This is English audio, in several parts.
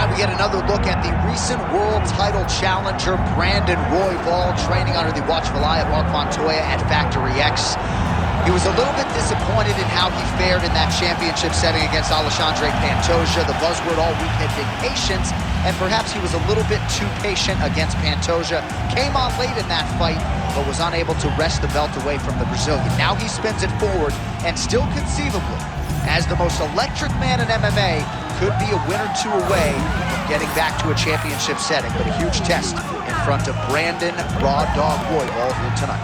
we get another look at the recent world title challenger, Brandon Royval, training under the watchful eye of Mark Montoya at Factory X. He was a little bit disappointed in how he fared in that championship setting against Alexandre Pantoja. The buzzword all week had been patience, and perhaps he was a little bit too patient against Pantoja. Came on late in that fight, but was unable to wrest the belt away from the Brazilian. Now he spins it forward, and still conceivably, as the most electric man in MMA, could be a win or two away from getting back to a championship setting, but a huge test in front of Brandon Raw Dog Royval here tonight.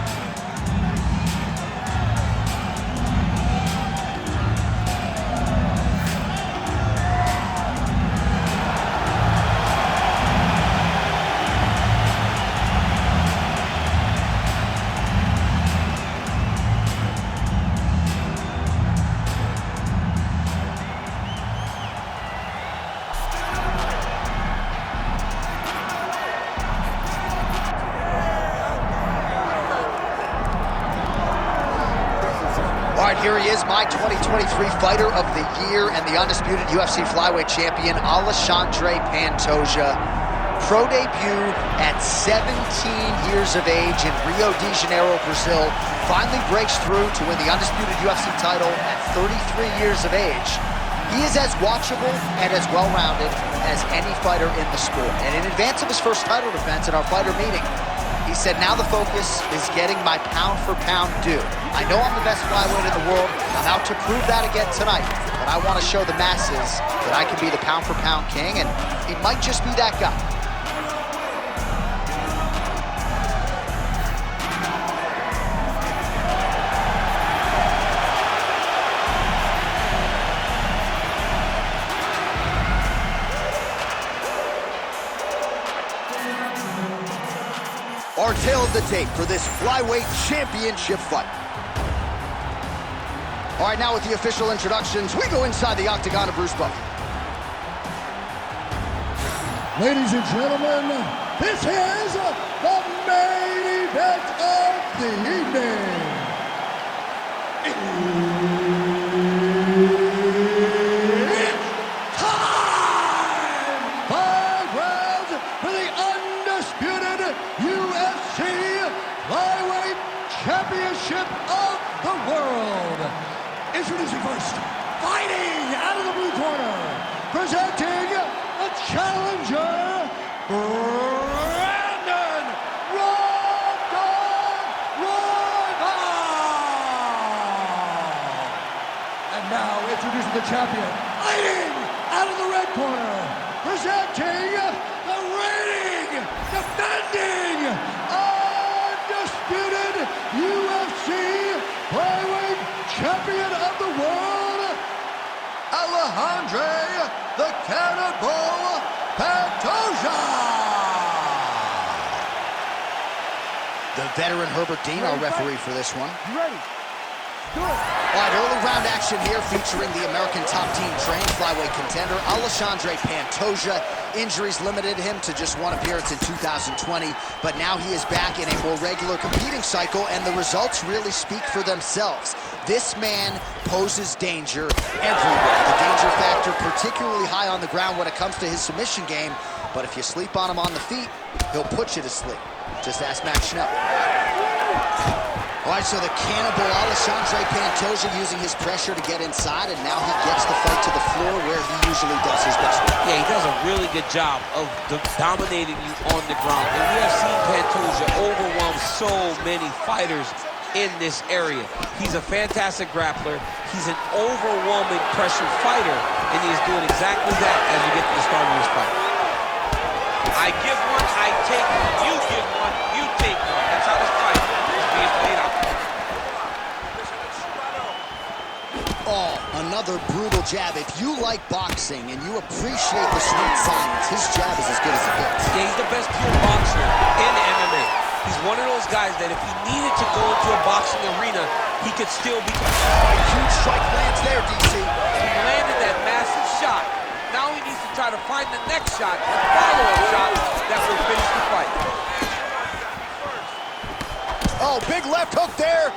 All right, here he is, my 2023 Fighter of the Year and the undisputed UFC flyweight champion, Alexandre Pantoja. Pro debut at 17 years of age in Rio de Janeiro, Brazil. Finally breaks through to win the undisputed UFC title at 33 years of age. He is as watchable and as well-rounded as any fighter in the sport. And in advance of his first title defense at our fighter meeting, he said, now the focus is getting my pound-for-pound due. I know I'm the best flyweight in the world. I'm out to prove that again tonight. But I want to show the masses that I can be the pound-for-pound king, and he might just be that guy. Our tail of the tape for this flyweight championship fight. All right, now with the official introductions, we go inside the octagon of Bruce Buffer. Ladies and gentlemen, this is the main event of the evening. It's time! 5 rounds for the undisputed UFC Flyweight Championship of the world. Introducing first, fighting out of the blue corner, presenting the challenger, Brandon Raw Dog Royval. And now introducing the champion, fighting out of the red corner, presenting the reigning, defending, undisputed UFC Flyweight Champion of the world, Alexandre the Cannonball Pantoja. The veteran Herbert Dean, our referee for this one. You ready? Do it. All right, early round action here featuring the American top team trained flyweight contender, Alexandre Pantoja. Injuries limited him to just one appearance in 2020, but now he is back in a more regular competing cycle, and the results really speak for themselves. This man poses danger everywhere. The danger factor particularly high on the ground when it comes to his submission game, but if you sleep on him on the feet, he'll put you to sleep. Just ask Matt Schnell. All right, so the cannibal Alexandre Pantoja using his pressure to get inside, and now he gets the fight to the floor where he usually does his best work. Yeah, he does a really good job of dominating you on the ground. And we have seen Pantoja overwhelm so many fighters in this area. He's a fantastic grappler. He's an overwhelming pressure fighter, and he's doing exactly that as we get to the start of this fight. I give one, I take one. You give one, you take one. That's how this fight is being played out. Oh, another brutal jab. If you like boxing and you appreciate the sweet science, his jab is as good as it gets. Yeah, he's the best pure boxer in MMA. He's one of those guys that if he needed to go into a boxing arena, he could still be. Huge strike lands there, DC. He landed that massive shot. Now he needs to try to find the next shot, the follow-up shot that will finish the fight. Oh, big left hook there.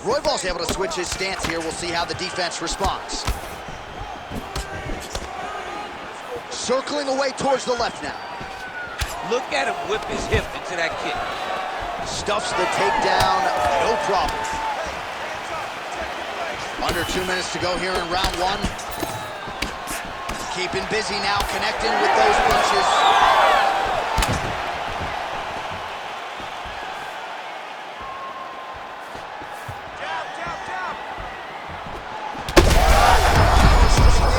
Royval's able to switch his stance here. We'll see how the defense responds. Circling away towards the left now. Look at him whip his hip into that kick. Stuffs the takedown, no problem. Under 2 minutes to go here in round one. Keeping busy now, connecting with those punches.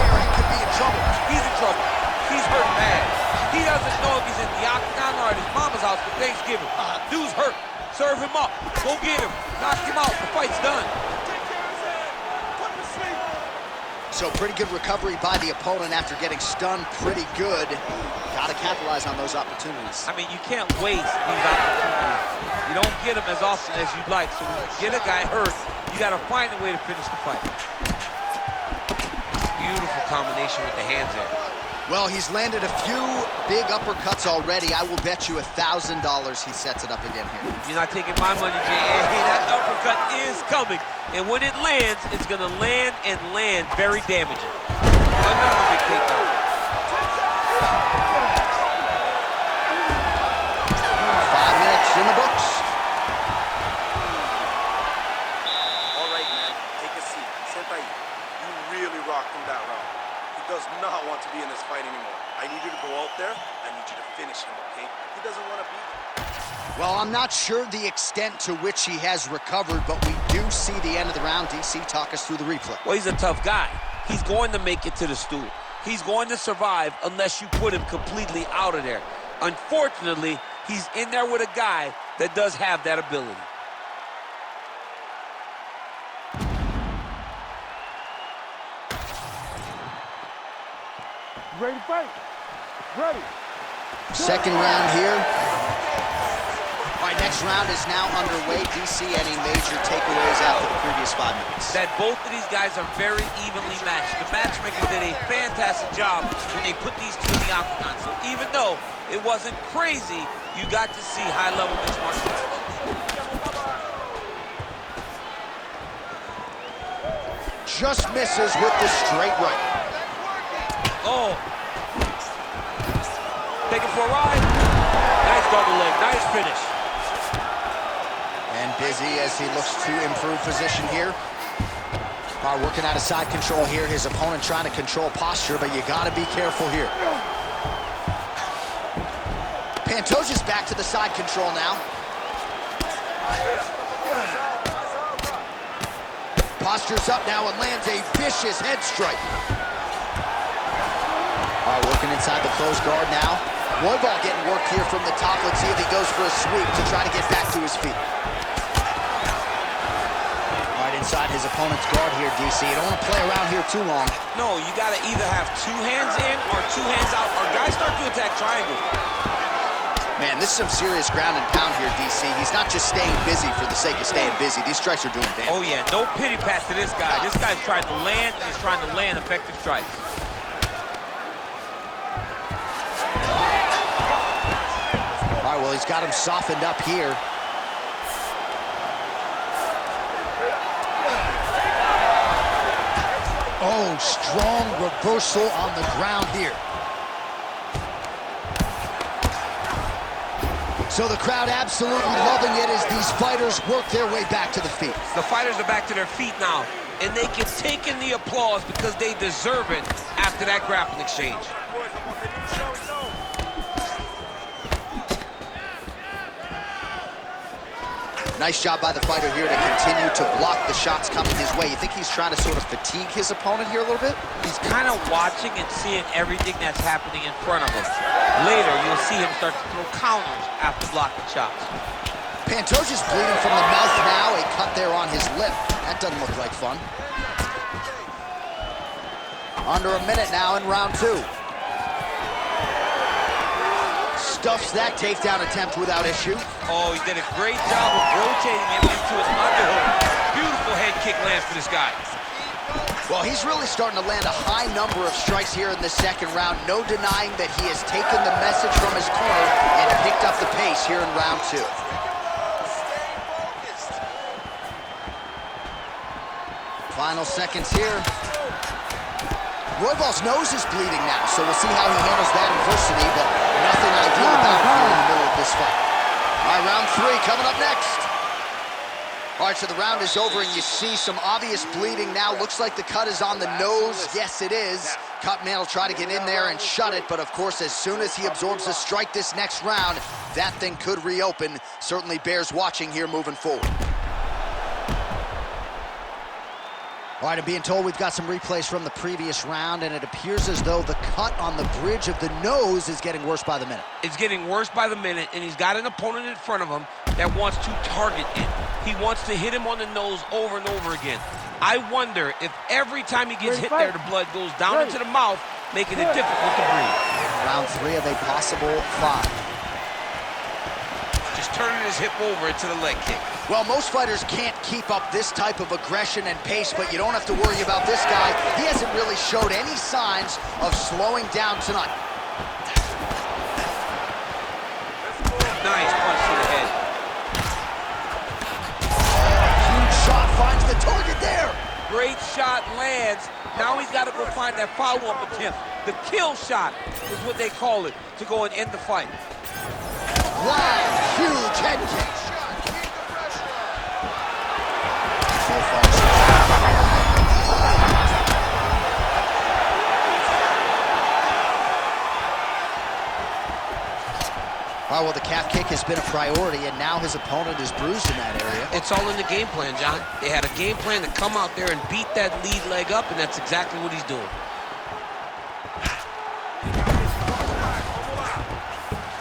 He could be in trouble. He's in trouble. He's hurt bad. He doesn't know if he's in the octagon or at his mama's house for Thanksgiving. Dude's hurt. Serve him up. Go get him. Knock him out. The fight's done. So pretty good recovery by the opponent after getting stunned pretty good. Got to capitalize on those opportunities. I mean, you can't waste these opportunities. You don't get them as often as you'd like. So when you get a guy hurt, you got to find a way to finish the fight. Beautiful combination with the hands there. Well, he's landed a few big uppercuts already. I will bet you $1,000 he sets it up again here. You're not taking my money, Jay. Hey, that uppercut is coming. And when it lands, it's going to land and land very damaging. Another big takedown. 5 minutes in the books. All right, man. Take a seat. Senpai, you really rocked him that round. He does not want to be in this fight anymore. I need you to go out there. I need you to finish him, okay? He doesn't want to be. Well, I'm not sure the extent to which he has recovered, but we do see the end of the round. DC, talk us through the replay. Well, he's a tough guy. He's going to make it to the stool. He's going to survive unless you put him completely out of there. Unfortunately, he's in there with a guy that does have that ability. Ready to fight? Ready. Second round here. All right, next round is now underway. DC, any major takeaways after the previous 5 minutes? That both of these guys are very evenly matched. The matchmakers did a fantastic job when they put these two in the octagon. So even though it wasn't crazy, you got to see high-level mixed martial arts. Just misses with the straight right. Oh. Take it for a ride. Nice double leg, nice finish. And busy as he looks to improve position here. Working out of side control here. His opponent trying to control posture, but you got to be careful here. Pantoja's back to the side control now. Posture's up now and lands a vicious head strike. Working inside the closed guard now. Royval getting worked here from the top. Let's see if he goes for a sweep to try to get back to his feet. Right inside his opponent's guard here, DC. You don't want to play around here too long. No, you got to either have two hands in or two hands out, or guys start to attack triangle. Man, this is some serious ground and pound here, DC. He's not just staying busy for the sake of staying busy. These strikes are doing damage. Oh, yeah, no pity pat to this guy. This guy's trying to land, and he's trying to land effective strikes. All right, well, he's got him softened up here. Oh, strong reversal on the ground here. So the crowd absolutely loving it as these fighters work their way back to the feet. The fighters are back to their feet now, and they can take in the applause because they deserve it after that grappling exchange. Nice job by the fighter here to continue to block the shots coming his way. You think he's trying to sort of fatigue his opponent here a little bit? He's kind of watching and seeing everything that's happening in front of him. Later, you'll see him start to throw counters after blocking shots. Pantoja's bleeding from the mouth now. A cut there on his lip. That doesn't look like fun. Under a minute now in round two. Stuffs that takedown attempt without issue. Oh, he did a great job of rotating him into his underhook. Beautiful head kick lands for this guy. Well, he's really starting to land a high number of strikes here in the second round. No denying that he has taken the message from his corner and picked up the pace here in round two. Final seconds here. Royval's nose is bleeding now, so we'll see how he handles that adversity, but nothing ideal about it here in the middle of this fight. All right, round 3 coming up next. All right, so the round is over, and you see some obvious bleeding now. Looks like the cut is on the nose. Yes, it is. Cutman will try to get in there and shut it, but of course, as soon as he absorbs a strike this next round, that thing could reopen. Certainly bears watching here moving forward. All right, I'm being told we've got some replays from the previous round, and it appears as though the cut on the bridge of the nose is getting worse by the minute. It's getting worse by the minute, and he's got an opponent in front of him that wants to target it. He wants to hit him on the nose over and over again. I wonder if every time he gets hit there, the blood goes down into the mouth, making it difficult to breathe. Round 3 of a possible 5. Just turning his hip over into the leg kick. Well, most fighters can't keep up this type of aggression and pace, but you don't have to worry about this guy. He hasn't really showed any signs of slowing down tonight. Nice punch to the head. Huge shot finds the target there. Great shot lands. Now he's got to go find that follow-up attempt. The kill shot is what they call it, to go and end the fight. Wow, huge head kick. All right, well, the calf kick has been a priority, and now his opponent is bruised in that area. It's all in the game plan, John. They had a game plan to come out there and beat that lead leg up, and that's exactly what he's doing.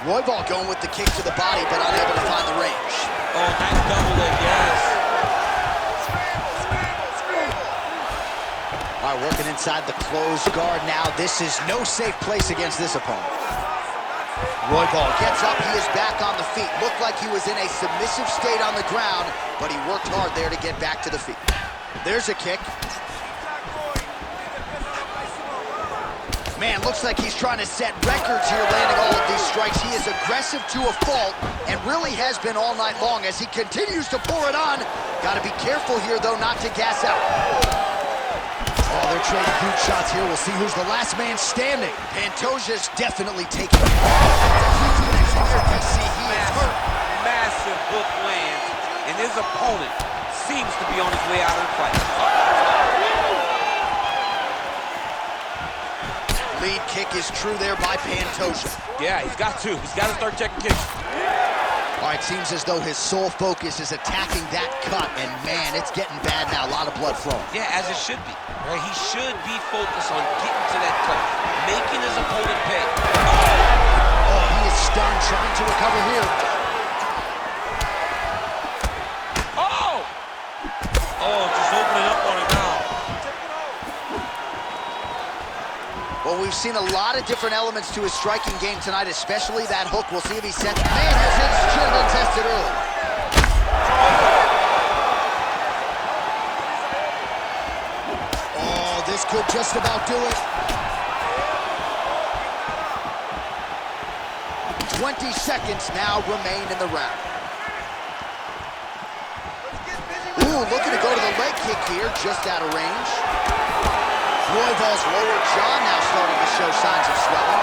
Royval going with the kick to the body, but unable to find the range. Oh, nice double leg, yes. All right, working inside the closed guard now. This is no safe place against this opponent. Royval gets up, he is back on the feet. Looked like he was in a submissive state on the ground, but he worked hard there to get back to the feet. There's a kick. Man, looks like he's trying to set records here, landing all of these strikes. He is aggressive to a fault, and really has been all night long as he continues to pour it on. Got to be careful here, though, not to gas out. Oh, they're trading huge shots here. We'll see who's the last man standing. Pantoja's definitely taking it. Massive hook lands, and his opponent seems to be on his way out of the fight. Lead kick is true there by Pantoja. Yeah, he's got to. He's got to start checking kicks. All right, seems as though his sole focus is attacking that cut, and man, it's getting bad now. A lot of blood flowing. Yeah, as it should be. Right? He should be focused on getting to that cut, making his opponent pay. Oh, he is stunned, trying to recover here. Oh! Oh, just opening up on it now. Well, we've seen a lot of different elements to his striking game tonight, especially that hook. We'll see if he sets. Man, has his chin been tested early. Oh, this could just about do it. 20 seconds now remain in the round. Ooh, looking to go to the leg kick here, just out of range. Royval's lower jaw now starting to show signs of swelling.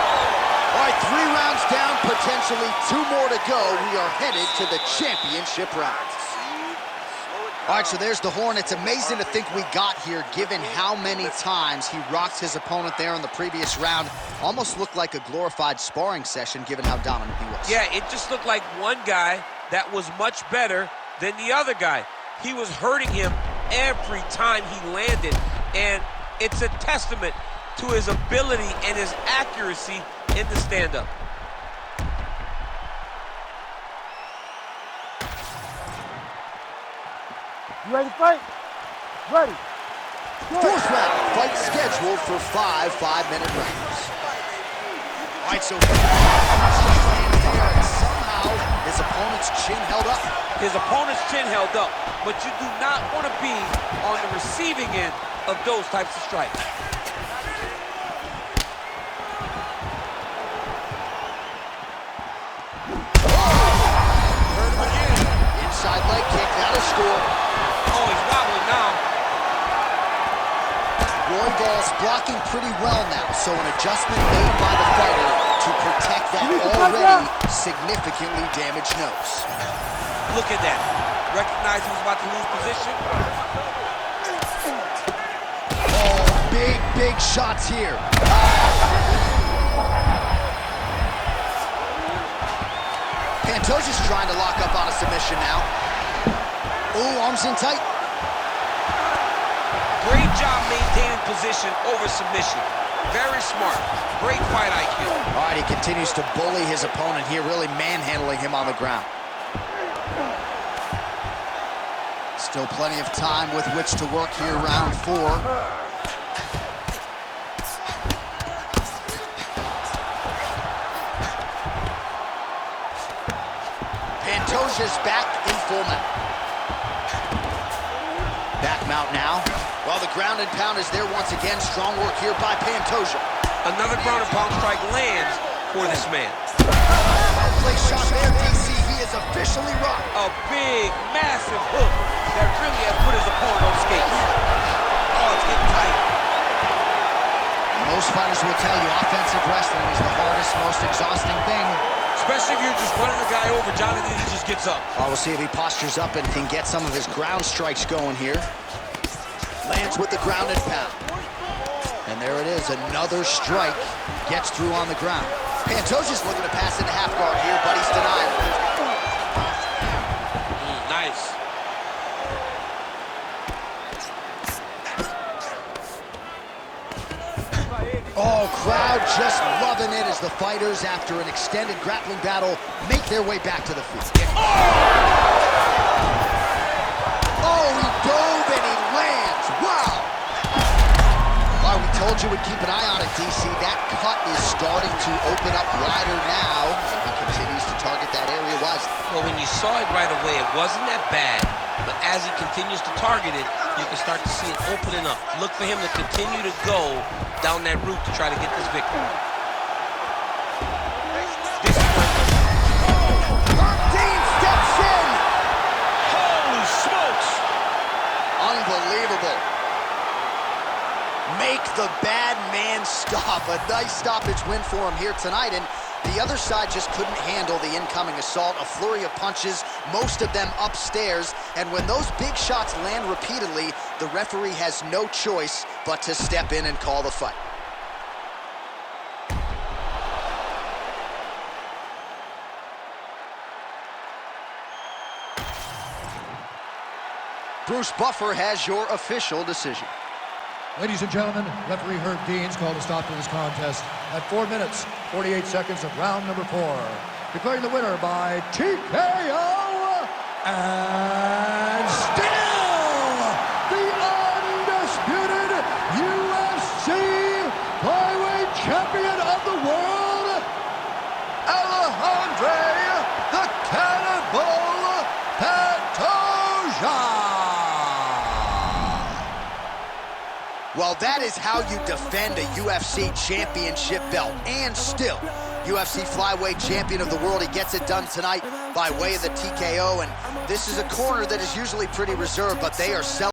All right, 3 rounds down, potentially 2 more to go. We are headed to the championship round. All right, so there's the horn. It's amazing to think we got here, given how many times he rocked his opponent there in the previous round. Almost looked like a glorified sparring session, given how dominant he was. Yeah, it just looked like one guy that was much better than the other guy. He was hurting him every time he landed, and it's a testament to his ability and his accuracy in the stand-up. You ready to fight? Ready. Fourth round, fight scheduled for 5 5-minute rounds. All right, so somehow his opponent's chin held up. His opponent's chin held up, but you do not want to be on the receiving end of those types of strikes. Heard him again. Inside leg kick, that'll score. Oh, he's wobbling now. blocking pretty well now, so an adjustment made by the fighter to protect that already significantly damaged nose. Look at that. Recognized he was about to lose position. Oh, big shots here. Pantoja's trying to lock up on a submission now. Oh, arms in tight. Great job maintaining position over submission. Very smart. Great fight IQ. All right, he continues to bully his opponent here, really manhandling him on the ground. Still plenty of time with which to work here, round 4. Pantoja's back in full mount. Back mount now. Well, the ground and pound is there once again. Strong work here by Pantoja. Another ground and pound strike lands for this man. Place shot there, DC. He is officially rocked. A big, massive hook that really has put his opponent on skates. Oh, it's getting tight. Most fighters will tell you offensive wrestling is the hardest, most exhausting thing. Especially if you're just running the guy over. Jonathan, he just gets up. Oh, we'll see if he postures up and can get some of his ground strikes going here. Lands with the ground and pound. And there it is, another strike. Gets through on the ground. Pantoja's looking to pass into half guard here, but he's denied. Nice. Oh, crowd just loving it as the fighters, after an extended grappling battle, make their way back to the field. Oh, he dove and he lands. Wow. Well, we told you we'd keep an eye on it, DC. That cut is starting to open up wider now, and he continues to target that area wisely. Well, when you saw it right away, it wasn't that bad. But as he continues to target it, you can start to see it opening up. Look for him to continue to go down that route to try to get this victory. This is Herb Dean steps in. holy smokes! Unbelievable. Make the bad man stop. A nice stoppage win for him here tonight, and the other side just couldn't handle the incoming assault. A flurry of punches, most of them upstairs, and when those big shots land repeatedly, the referee has no choice but to step in and call the fight. Bruce Buffer has your official decision. Ladies and gentlemen, referee Herb Dean's called a stop to this contest at 4 minutes, 48 seconds of round number 4. Declaring the winner by TKO, and still the undisputed UFC flyweight champion of the world, Alexandre the Cannibal Pantoja. Well, that is how you defend a UFC championship belt. And still, UFC flyweight champion of the world. He gets it done tonight by way of the TKO. And this is a corner that is usually pretty reserved, but they are